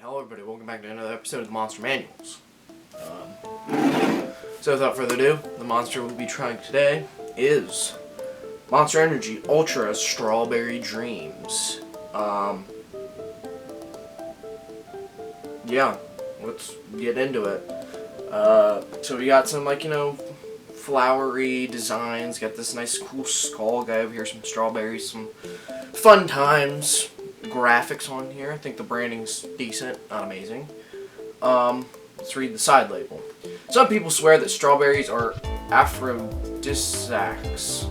Hello everybody, welcome back to another episode of the Monster Manuals. So without further ado, the monster we'll be trying today is Monster Energy Ultra Strawberry Dreams. Yeah, let's get into it. So we got some, flowery designs. Got this nice cool skull guy over here, some strawberries, some fun times. Graphics on here. I think the branding's decent, not amazing. Let's read the side label. Some people swear that strawberries are aphrodisiacs.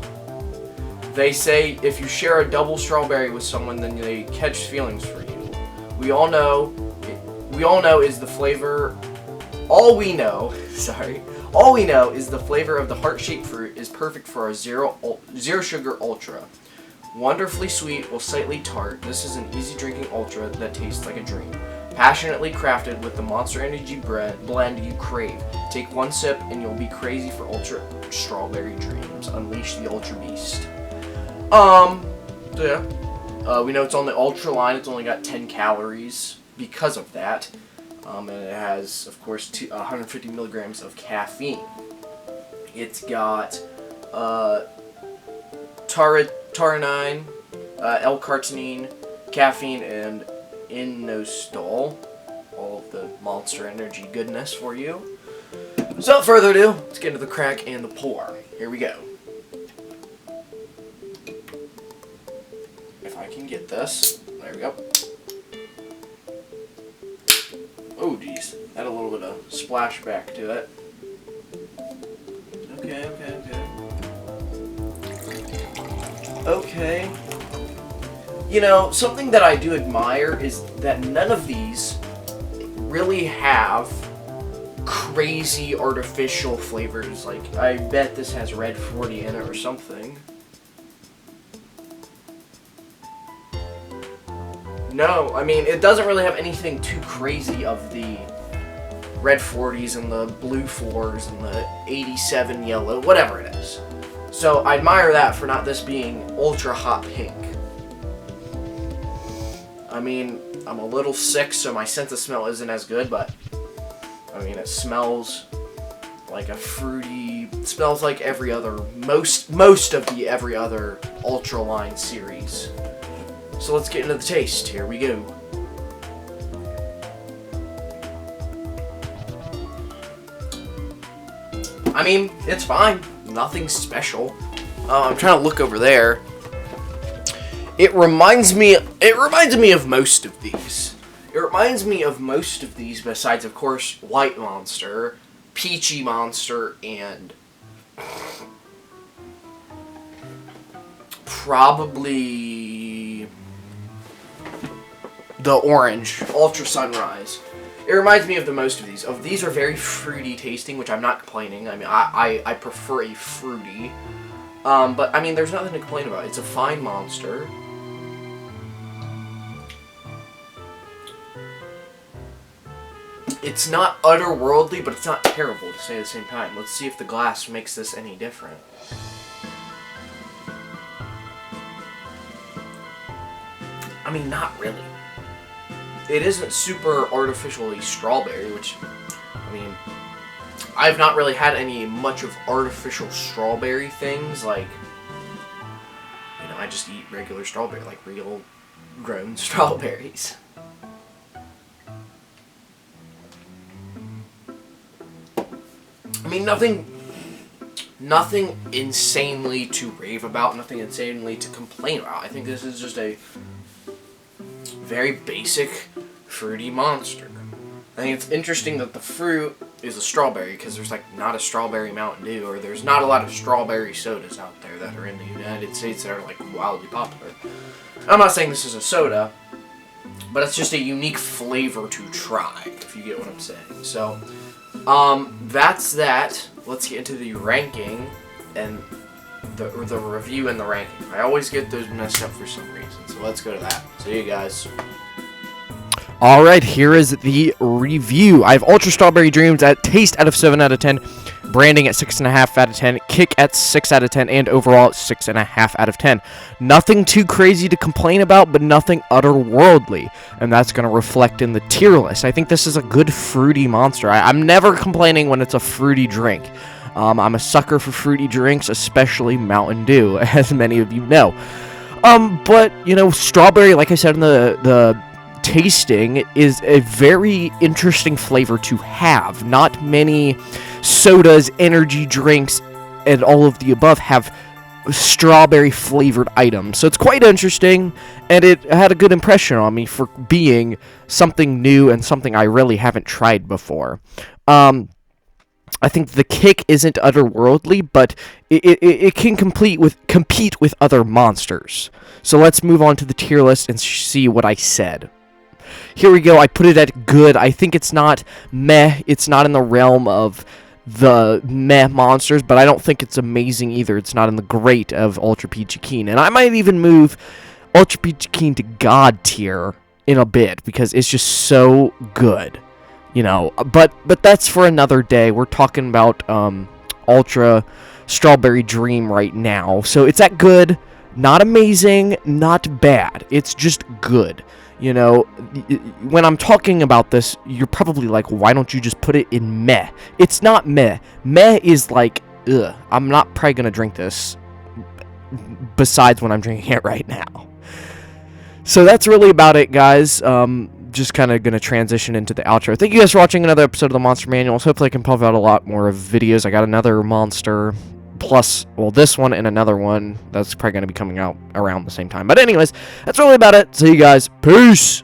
They say if you share a double strawberry with someone, then they catch feelings for you. All we know is the flavor of the heart-shaped fruit is perfect for a zero sugar ultra. Wonderfully sweet or slightly tart, this is an easy drinking ultra that tastes like a dream. Passionately crafted with the Monster Energy blend you crave. Take one sip and you'll be crazy for ultra strawberry dreams. Unleash the Ultra Beast. We know it's on the Ultra line. It's only got 10 calories because of that. And it has, of course, 150 milligrams of caffeine. It's got taurine, L-carnitine, caffeine, and inositol. All of the Monster Energy goodness for you. So without further ado, let's get into the crack and the pour. Here we go. If I can get this. There we go. Oh, geez. Had a little bit of splashback to it. Okay. You know, something that I do admire is that none of these really have crazy artificial flavors. Like, I bet this has Red 40 in it or something. No, I mean, it doesn't really have anything too crazy of the Red 40s and the Blue 4s and the 87 yellow, whatever it is. So I admire that for not this being ultra hot pink. I mean, I'm a little sick, so my sense of smell isn't as good, but I mean, it smells like a fruity, it smells like every other, most of the every other Ultra line series. So let's get into the taste. Here we go. I mean, it's fine. Nothing special. I'm trying to look over there. It reminds me of most of these. Besides, of course, White Monster, Peachy Monster, and probably the orange, Ultra Sunrise. It reminds me of the most of these. These are very fruity tasting, which I'm not complaining. I mean, I prefer a fruity. But, I mean, there's nothing to complain about. It's a fine monster. It's not otherworldly, but it's not terrible to say at the same time. Let's see if the glass makes this any different. I mean, not really. It isn't super artificially strawberry, which, I mean, I've not really had much of artificial strawberry things, like, I just eat regular strawberry, like real grown strawberries. I mean, nothing insanely to rave about, nothing insanely to complain about. I think this is just a very basic, fruity monster. I think it's interesting that the fruit is a strawberry, because there's, not a strawberry Mountain Dew, or there's not a lot of strawberry sodas out there that are in the United States that are, wildly popular. I'm not saying this is a soda, but it's just a unique flavor to try, if you get what I'm saying. So, that's that. Let's get into the ranking, and the review and the ranking. I always get those messed up for some reason, so let's go to that. See you guys. Alright, here is the review. I have Ultra Strawberry Dreams at taste out of 7 out of 10. branding at 6.5 out of 10, kick at 6 out of 10, and overall at 6.5 out of 10. Nothing too crazy to complain about, but nothing otherworldly, and that's going to reflect in the tier list. I think this is a good fruity monster. I'm never complaining when it's a fruity drink. I'm a sucker for fruity drinks, especially Mountain Dew, as many of you know. But, you know, strawberry, like I said in the tasting, is a very interesting flavor to have. Not many sodas, energy drinks, and all of the above have strawberry flavored items. So it's quite interesting, and it had a good impression on me for being something new and something I really haven't tried before. I think the kick isn't otherworldly, but it can compete with other monsters. So let's move on to the tier list and see what I said. Here we go. I put it at good. I think it's not meh. It's not in the realm of the meh monsters, but I don't think it's amazing either. It's not in the great of Ultra Peachy Keen. And I might even move Ultra Peachy Keen to God tier in a bit, because it's just so good. You know, but that's for another day. We're talking about Ultra Strawberry Dream right now. So it's at good, not amazing, not bad. It's just good. You know, when I'm talking about this, you're probably like, why don't you just put it in meh? It's not meh. Meh is like, ugh, I'm not probably going to drink this besides when I'm drinking it right now. So that's really about it, guys. Just kind of going to transition into the outro. Thank you guys for watching another episode of the Monster Manuals. Hopefully I can pump out a lot more of videos. I got another monster, plus, well, this one and another one that's probably going to be coming out around the same time. But anyways, that's really about it. See you guys. Peace!